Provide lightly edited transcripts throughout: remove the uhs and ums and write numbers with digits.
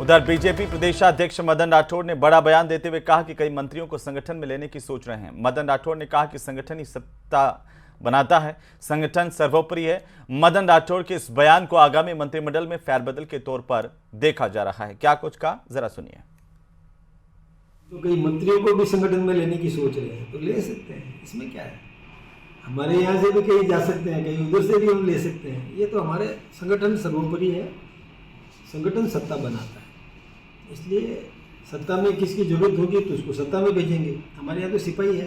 उधर बीजेपी प्रदेशाध्यक्ष मदन राठौड़ ने बड़ा बयान देते हुए कहा कि कई मंत्रियों को संगठन में लेने की सोच रहे हैं। मदन राठौड़ ने कहा कि संगठन ही सत्ता बनाता है, संगठन सर्वोपरि है। मदन राठौड़ के इस बयान को आगामी मंत्रिमंडल में फेरबदल के तौर पर देखा जा रहा है। क्या कुछ कहा, जरा सुनिए। तो कई मंत्रियों को भी संगठन में लेने की सोच रहे हैं, तो ले सकते हैं, इसमें क्या है। हमारे यहाँ से भी कहीं जा सकते हैं, कहीं उधर से भी हम ले सकते हैं। ये तो हमारे संगठन सर्वोपरि है, संगठन सत्ता बनाता है। इसलिए सत्ता में किसकी जरूरत होगी तो उसको सत्ता में भेजेंगे। हमारे यहाँ तो सिपाही है,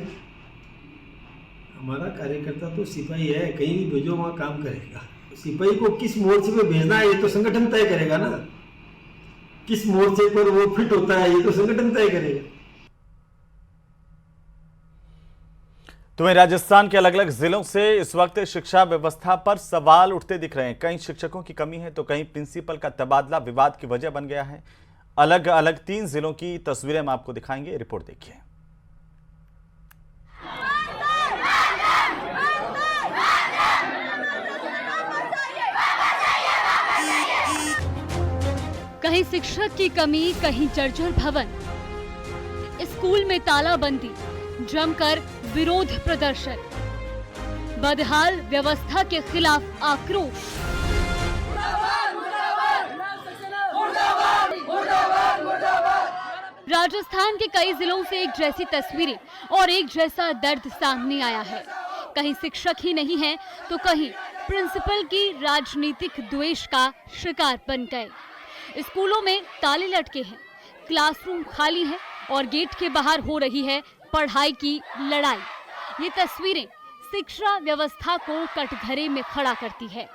हमारा कार्यकर्ता तो सिपाही है, कहीं भी भेजो वहाँ काम करेगा। सिपाही को किस मोर्चे पे भेजना है ये तो संगठन तय करेगा ना, किस मोर्चे पर वो फिट होता है ये तो संगठन तय करेगा। तो वहीं राजस्थान के अलग अलग जिलों से इस वक्त शिक्षा व्यवस्था पर सवाल उठते दिख रहे हैं। कहीं शिक्षकों की कमी है तो कहीं प्रिंसिपल का तबादला विवाद की वजह बन गया है। अलग अलग 3 जिलों की तस्वीरें हम आपको दिखाएंगे, रिपोर्ट देखिए। कहीं शिक्षक की कमी, कहीं जर्जर भवन, स्कूल में तालाबंदी, जमकर विरोध प्रदर्शन, बदहाल व्यवस्था के खिलाफ आक्रोश। राजस्थान के कई जिलों से एक जैसी तस्वीरें और एक जैसा दर्द सामने आया है। कहीं शिक्षक ही नहीं है तो कहीं प्रिंसिपल की राजनीतिक द्वेष का शिकार बन गए। स्कूलों में ताले लटके हैं, क्लासरूम खाली हैं और गेट के बाहर हो रही है पढ़ाई की लड़ाई। ये तस्वीरें शिक्षा व्यवस्था को कटघरे में खड़ा करती है।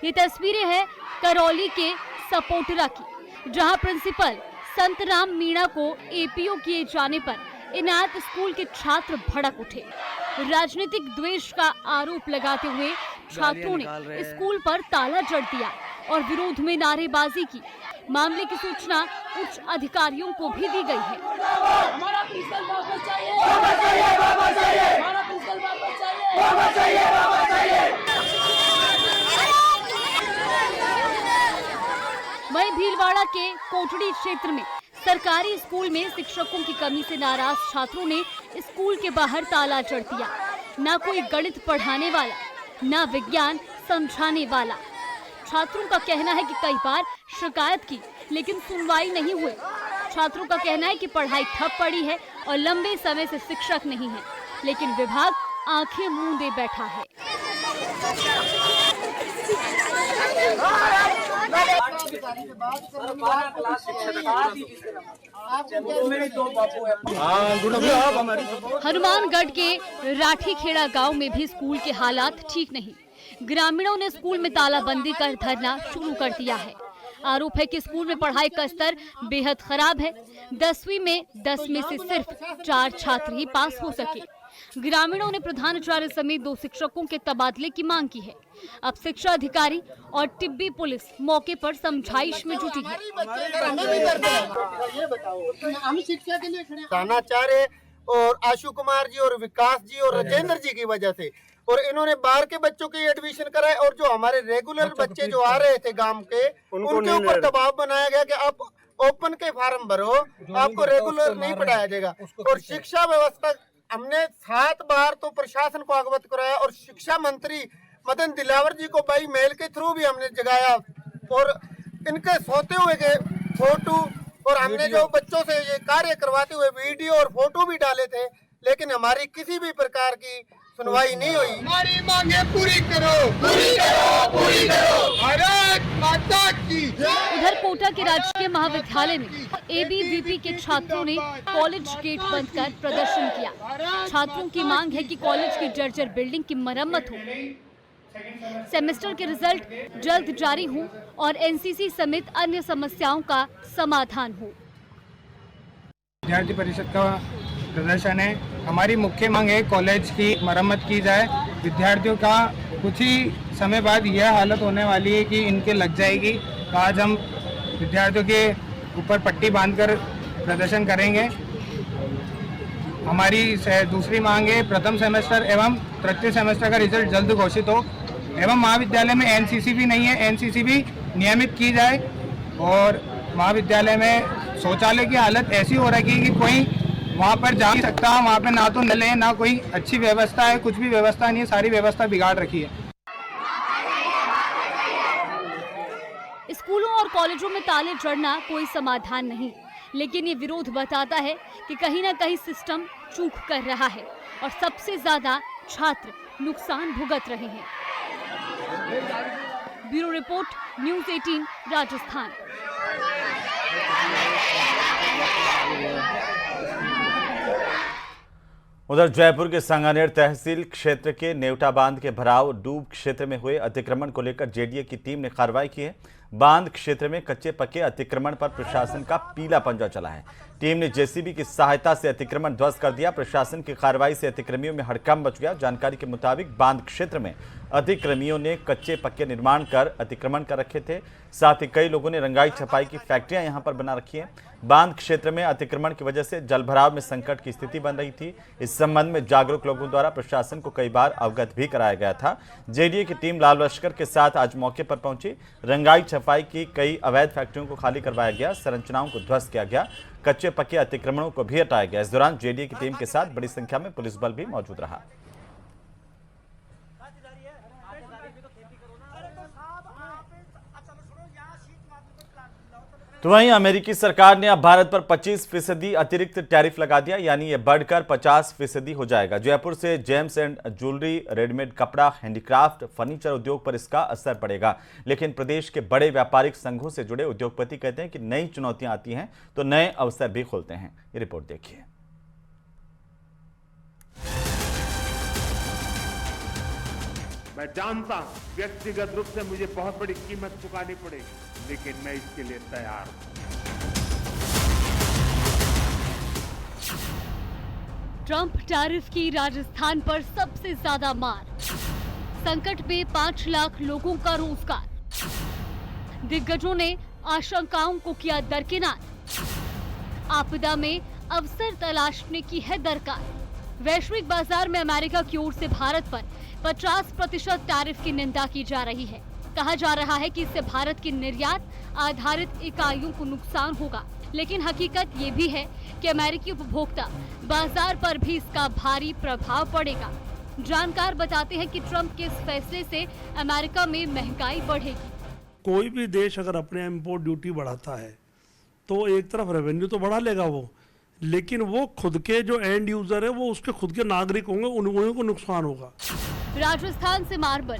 ये तस्वीरें हैं करौली के सपोटरा की, जहां प्रिंसिपल संतराम मीणा को एपीओ किए जाने पर इनायत स्कूल के छात्र भड़क उठे। राजनीतिक द्वेष का आरोप लगाते हुए छात्रों ने स्कूल पर ताला जड़ दिया और विरोध में नारेबाजी की। मामले की सूचना उच्च अधिकारियों को भी दी गई है। हमारा प्रिंसिपल वापस चाहिए, वापस चाहिए, वापस चाहिए, हमारा प्रिंसिपल वापस चाहिए, वापस चाहिए, वापस चाहिए। वहीं भीलवाड़ा के कोटड़ी क्षेत्र में सरकारी स्कूल में शिक्षकों की कमी से नाराज छात्रों ने स्कूल के बाहर ताला जड़ दिया। ना कोई गणित पढ़ाने वाला, ना विज्ञान समझाने वाला। छात्रों का कहना है कि कई बार शिकायत की लेकिन सुनवाई नहीं हुई। छात्रों का कहना है कि पढ़ाई ठप पड़ी है और लंबे समय से शिक्षक नहीं है, लेकिन विभाग आंखें मूंदे बैठा है। हनुमानगढ़ के राठीखेड़ा गांव में भी स्कूल के हालात ठीक नहीं। ग्रामीणों ने स्कूल में तालाबंदी कर धरना शुरू कर दिया है। आरोप है कि स्कूल में पढ़ाई का स्तर बेहद खराब है। 10वीं में 10 में से सिर्फ 4 छात्र ही पास हो सके। ग्रामीणों ने प्रधानाचार्य समेत 2 शिक्षकों के तबादले की मांग की है। अब शिक्षा अधिकारी और टिब्बी पुलिस मौके पर समझाइश में जुटी है। प्रधानाचार्य और आशु कुमार जी और विकास जी और राजेंद्र जी की वजह से, और इन्होंने बाहर के बच्चों की एडमिशन कराए और जो हमारे रेगुलर बच्चे जो आ रहे थे गांव के, उनके ऊपर दबाव बनाया गया कि आप ओपन के फार्म भरो, आपको रेगुलर नहीं पढ़ाया जाएगा। और शिक्षा व्यवस्था हमने 7 बार तो प्रशासन को अवगत कराया और शिक्षा मंत्री मदन दिलावर जी को बाई मेल के थ्रू भी हमने जगाया और इनके सोते हुए के फोटो और हमने जो बच्चों से ये कार्य करवाते हुए वीडियो और फोटो भी डाले थे, लेकिन हमारी किसी भी प्रकार की सुनवाई नहीं हुई। हमारी मांगे पूरी करो, पूरी करो, पूरी करो, भारत माता की। उधर कोटा के राजकीय महाविद्यालय में एबीवीपी के छात्रों ने कॉलेज गेट बंद कर प्रदर्शन किया। छात्रों की मांग है कि कॉलेज की जर्जर बिल्डिंग की मरम्मत हो, सेमेस्टर के रिजल्ट जल्द जारी हो और एनसीसी समेत अन्य समस्याओं का समाधान हो। विद्यार्थी परिषद का प्रदर्शन है। हमारी मुख्य मांग है कॉलेज की मरम्मत की जाए। विद्यार्थियों का कुछ ही समय बाद यह हालत होने वाली है कि इनके लग जाएगी। तो आज हम विद्यार्थियों के ऊपर पट्टी बांधकर प्रदर्शन करेंगे। दूसरी मांग है प्रथम सेमेस्टर एवं तृतीय सेमेस्टर का रिजल्ट जल्द घोषित हो एवं महाविद्यालय में एनसीसी भी नहीं है, एनसीसी भी नियमित की जाए और महाविद्यालय में शौचालय की हालत ऐसी हो रखी है कि कोई वहाँ पर जा नहीं सकता। वहाँ पे ना तो नल है ना कोई अच्छी व्यवस्था है, कुछ भी व्यवस्था नहीं है, सारी व्यवस्था बिगाड़ रखी है। स्कूलों और कॉलेजों में ताले जड़ना कोई समाधान नहीं, लेकिन ये विरोध बताता है कि कहीं ना कहीं सिस्टम चूक कर रहा है और सबसे ज्यादा छात्र नुकसान भुगत रहे हैं। Bureau report, news 18 Rajasthan. उधर जयपुर के सांगानेर तहसील क्षेत्र के नेवटा बांध के भराव डूब क्षेत्र में हुए अतिक्रमण को लेकर जेडीए की टीम ने कार्रवाई की है। बांध क्षेत्र में कच्चे पक्के अतिक्रमण पर प्रशासन का पीला पंजा चला है। टीम ने जेसीबी की सहायता से अतिक्रमण ध्वस्त कर दिया। प्रशासन की कार्रवाई से अतिक्रमियों में हड़कंप मच गया। जानकारी के मुताबिक बांध क्षेत्र में अतिक्रमियों ने कच्चे पक्के निर्माण कर अतिक्रमण कर रखे थे। साथ ही कई लोगों ने रंगाई छपाई की फैक्ट्रियां यहां पर बना रखी हैं। बांध क्षेत्र में अतिक्रमण की वजह से जलभराव में संकट की स्थिति बन रही थी। इस संबंध में जागरूक लोगों द्वारा प्रशासन को कई बार अवगत भी कराया गया था। जेडीए की टीम लाल लश्कर के साथ आज मौके पर पहुंची। रंगाई छपाई की कई अवैध फैक्ट्रियों को खाली करवाया गया, संरचनाओं को ध्वस्त किया गया, कच्चे पक्के अतिक्रमणों को भी हटाया गया। इस दौरान जेडीए की टीम के साथ बड़ी संख्या में पुलिस बल भी मौजूद रहा। तो वहीं अमेरिकी सरकार ने अब भारत पर 25% अतिरिक्त टैरिफ लगा दिया, यानी ये बढ़कर 50% हो जाएगा। जयपुर से जेम्स एंड ज्वेलरी, रेडीमेड कपड़ा, हैंडीक्राफ्ट, फर्नीचर उद्योग पर इसका असर पड़ेगा। लेकिन प्रदेश के बड़े व्यापारिक संघों से जुड़े उद्योगपति कहते हैं कि नई चुनौतियां आती हैं तो नए अवसर भी खोलते हैं। ये रिपोर्ट देखिए। मैं जानता हूं व्यक्तिगत रूप से मुझे बहुत बड़ी कीमत चुकानी पड़ेगी, लेकिन मैं इसके लिए तैयार हूं। ट्रंप टैरिफ की राजस्थान पर सबसे ज्यादा मार, संकट में 5 लाख लोगों का रोजगार। दिग्गजों ने आशंकाओं को किया दरकिनार, आपदा में अवसर तलाशने की है दरकार। वैश्विक बाजार में अमेरिका की ओर से भारत पर 50% टैरिफ की निंदा की जा रही है। कहा जा रहा है कि इससे भारत की निर्यात आधारित इकाइयों को नुकसान होगा, लेकिन हकीकत ये भी है कि अमेरिकी उपभोक्ता बाजार पर भी इसका भारी प्रभाव पड़ेगा। जानकार बताते हैं कि ट्रंप के इस फैसले से अमेरिका में महंगाई बढ़ेगी। कोई भी देश अगर अपने इंपोर्ट ड्यूटी बढ़ाता है तो एक तरफ रेवेन्यू तो बढ़ा लेगा वो, लेकिन वो खुद के जो एंड यूजर है वो उसके खुद के नागरिक होंगे, उन्हीं को नुकसान होगा। राजस्थान से मार्बल,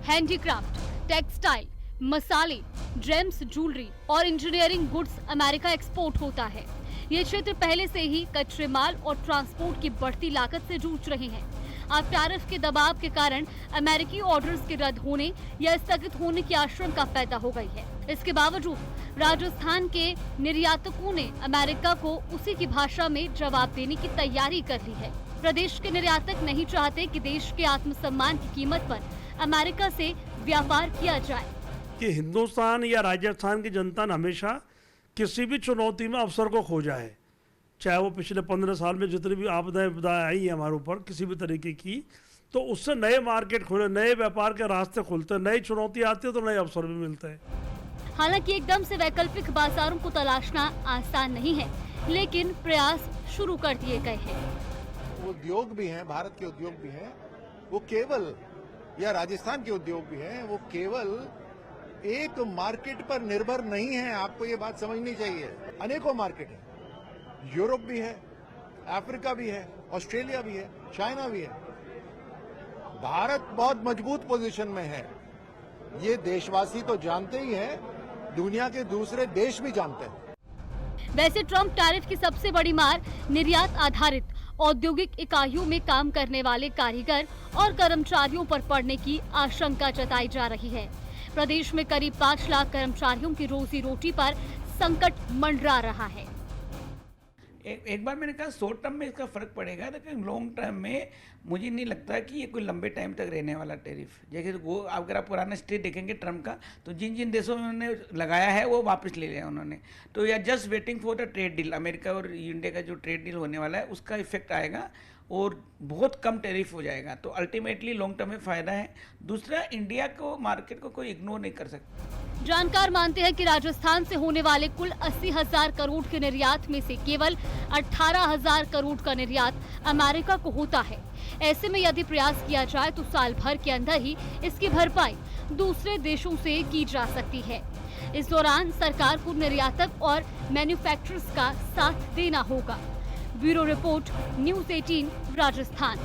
हैंडीक्राफ्ट, टेक्सटाइल, मसाले, जेम्स ज्वेलरी और इंजीनियरिंग गुड्स अमेरिका एक्सपोर्ट होता है। ये क्षेत्र पहले से ही कच्चे माल और ट्रांसपोर्ट की बढ़ती लागत से जूझ रहे हैं। अब टैरिफ के दबाव के कारण अमेरिकी ऑर्डर्स के रद्द होने या स्थगित होने की आशंका पैदा हो गई है। इसके बावजूद राजस्थान के निर्यातकों ने अमेरिका को उसी की भाषा में जवाब देने की तैयारी कर ली है। प्रदेश के निर्यातक नहीं चाहते कि देश के आत्मसम्मान की कीमत पर अमेरिका से व्यापार किया जाए। कि हिंदुस्तान या राजस्थान की जनता ने हमेशा किसी भी चुनौती में अवसर को खोजा है, चाहे वो पिछले 15 साल में जितनी भी आपदाएं आई हैं हमारे ऊपर किसी भी तरीके की, तो उससे नए मार्केट खुले, नए व्यापार के रास्ते खुलते हैं, नई चुनौती आती है तो नए अवसर भी मिलते हैं। हालांकि एकदम से वैकल्पिक बाजारों को तलाशना आसान नहीं है, लेकिन प्रयास शुरू कर दिए गए हैं। उद्योग भी हैं, भारत के उद्योग भी हैं, वो केवल, या राजस्थान के उद्योग भी हैं, वो केवल एक मार्केट पर निर्भर नहीं है। आपको ये बात समझनी चाहिए। अनेकों मार्केट है, यूरोप भी है, अफ्रीका भी है, ऑस्ट्रेलिया भी है, चाइना भी है। भारत बहुत मजबूत पोजीशन में है, ये देशवासी तो जानते ही हैं, दुनिया के दूसरे देश भी जानते हैं। वैसे ट्रंप टैरिफ की सबसे बड़ी मार निर्यात आधारित औद्योगिक इकाइयों में काम करने वाले कारीगर और कर्मचारियों पर पड़ने की आशंका जताई जा रही है। प्रदेश में करीब 5 लाख कर्मचारियों की रोजी रोटी पर संकट मंडरा रहा है। एक बार मैंने कहा शॉर्ट टर्म में इसका फ़र्क पड़ेगा, लेकिन लॉन्ग टर्म में मुझे नहीं लगता कि ये कोई लंबे टाइम तक रहने वाला टैरिफ। जैसे वो अगर आप पुराना स्टेट देखेंगे ट्रम्प का, तो जिन जिन देशों में उन्होंने लगाया है वो वापस ले लिया उन्होंने। तो या just waiting for the trade deal, America और इंडिया का जो ट्रेड डील होने वाला है उसका इफेक्ट आएगा और बहुत कम टैरिफ हो जाएगा। तो अल्टीमेटली लॉन्ग टर्म में फ़ायदा है। दूसरा, इंडिया को मार्केट को कोई इग्नोर नहीं कर सकता। जानकार मानते हैं कि राजस्थान से होने वाले कुल 80,000 करोड़ के निर्यात में से केवल 18,000 करोड़ का निर्यात अमेरिका को होता है। ऐसे में यदि प्रयास किया जाए तो साल भर के अंदर ही इसकी भरपाई दूसरे देशों से की जा सकती है। इस दौरान सरकार को निर्यातक और मैन्युफैक्चरर्स का साथ देना होगा। Bureau report, news 18 Rajasthan.